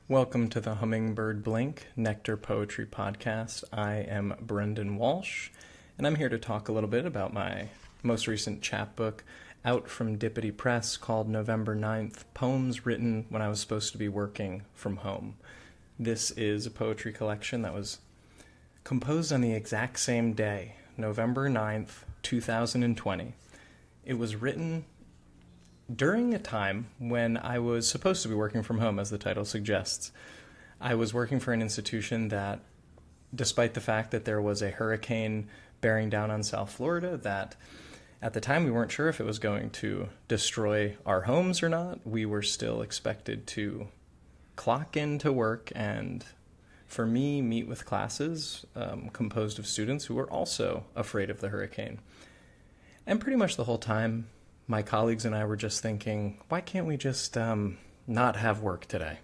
Welcome to the Hummingbird Blink Nectar Poetry Podcast. I am Brendan Walsh, and I'm here to talk a little bit about my most recent chapbook out from Dippity Press called November 9th, Poems Written When I Was Supposed to Be Working from Home. This is a poetry collection that was composed on the exact same day, November 9th, 2020. It was written during a time when I was supposed to be working from home, as the title suggests. I was working for an institution that, despite the fact that there was a hurricane bearing down on South Florida, that at the time we weren't sure if it was going to destroy our homes or not, we were still expected to clock into work and, for me, meet with classes composed of students who were also afraid of the hurricane. And pretty much the whole time, my colleagues and I were just thinking, why can't we just not have work today?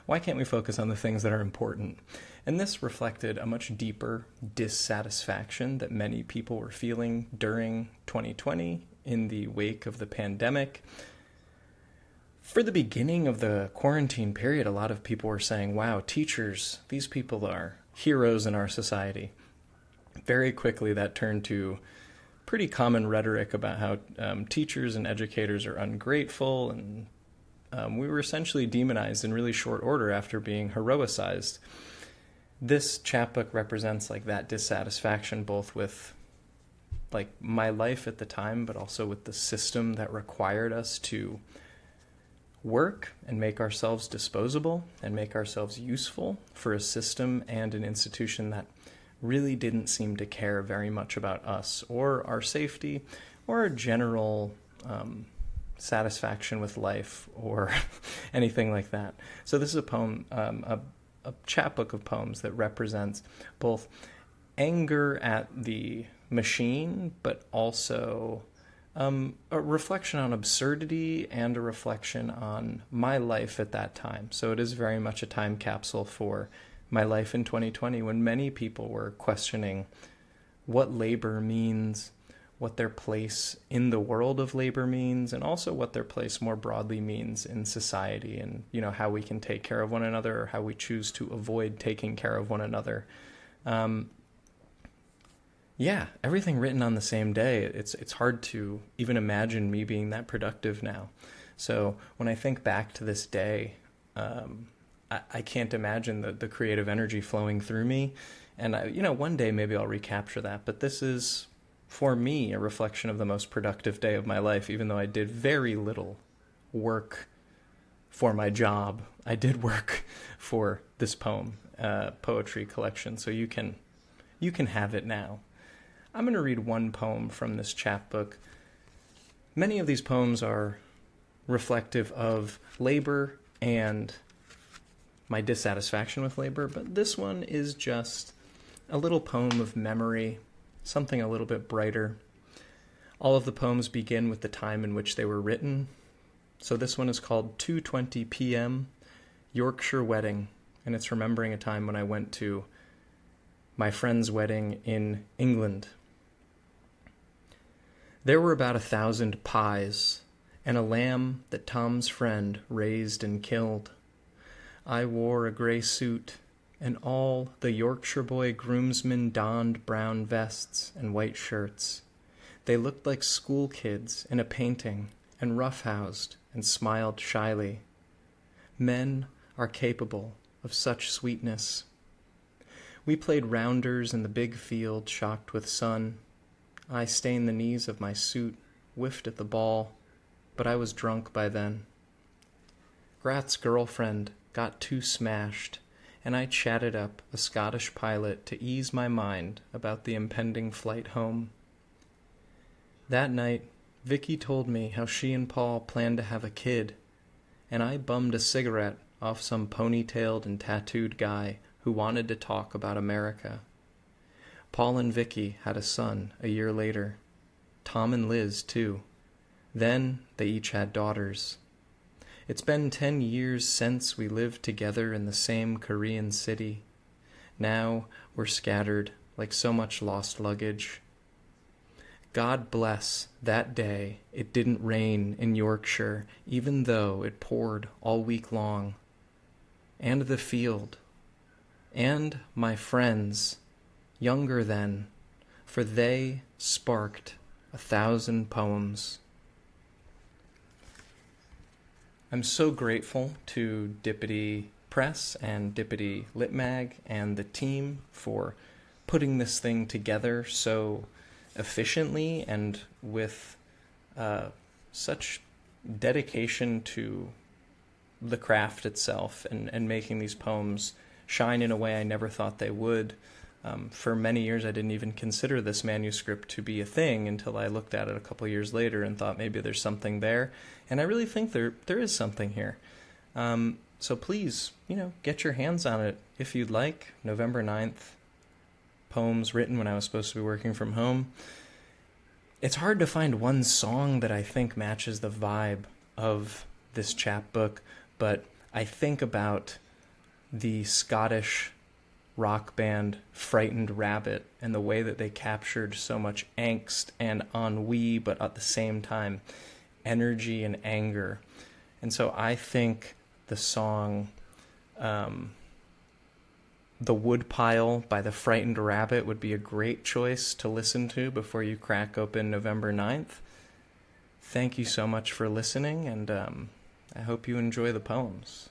Why can't we focus on the things that are important? And this reflected a much deeper dissatisfaction that many people were feeling during 2020 in the wake of the pandemic. For the beginning of the quarantine period, a lot of people were saying, wow, teachers, these people are heroes in our society. Very quickly that turned to pretty common rhetoric about how teachers and educators are ungrateful, and we were essentially demonized in really short order after being heroicized. This chapbook represents like that dissatisfaction, both with like my life at the time, but also with the system that required us to work and make ourselves disposable and make ourselves useful for a system and an institution that really didn't seem to care very much about us or our safety or our general satisfaction with life or anything like that. So this is a poem, a chapbook of poems that represents both anger at the machine, but also a reflection on absurdity and a reflection on my life at that time. So it is very much a time capsule for my life in 2020, when many people were questioning what labor means, what their place in the world of labor means, and also what their place more broadly means in society, and how we can take care of one another or how we choose to avoid taking care of one another. Everything written on the same day. It's hard to even imagine me being that productive now. So when I think back to this day, I can't imagine the creative energy flowing through me. And, one day maybe I'll recapture that. But this is, for me, a reflection of the most productive day of my life, even though I did very little work for my job. I did work for this poetry collection. So you can have it now. I'm going to read one poem from this chapbook. Many of these poems are reflective of labor and my dissatisfaction with labor, but this one is just a little poem of memory, something a little bit brighter. All of the poems begin with the time in which they were written. So this one is called 2:20 p.m. Yorkshire Wedding, and it's remembering a time when I went to my friend's wedding in England. There were about 1,000 pies and a lamb that Tom's friend raised and killed. I wore a gray suit, and all the Yorkshire boy groomsmen donned brown vests and white shirts. They looked like school kids in a painting, and roughhoused and smiled shyly. Men are capable of such sweetness. We played rounders in the big field shocked with sun. I stained the knees of my suit, whiffed at the ball, but I was drunk by then. Grat's girlfriend got too smashed, and I chatted up a Scottish pilot to ease my mind about the impending flight home. That night, Vicky told me how she and Paul planned to have a kid, and I bummed a cigarette off some ponytailed and tattooed guy who wanted to talk about America. Paul and Vicky had a son a year later. Tom and Liz, too. Then they each had daughters. It's been 10 years since we lived together in the same Korean city. Now we're scattered like so much lost luggage. God bless that day it didn't rain in Yorkshire, even though it poured all week long. and the field, and my friends, younger then, for they sparked 1,000 poems. I'm so grateful to Dippity Press and Dippity Lit Mag and the team for putting this thing together so efficiently and with such dedication to the craft itself and making these poems shine in a way I never thought they would. For many years, I didn't even consider this manuscript to be a thing until I looked at it a couple years later and thought maybe there's something there. And I really think there is something here. So please, get your hands on it if you'd like. November 9th, poems written when I was supposed to be working from home. It's hard to find one song that I think matches the vibe of this chapbook, but I think about the Scottish rock band Frightened Rabbit and the way that they captured so much angst and ennui, but at the same time energy and anger. And so I think the song The Woodpile by the Frightened Rabbit would be a great choice to listen to before you crack open November 9th. Thank you so much for listening, and I hope you enjoy the poems.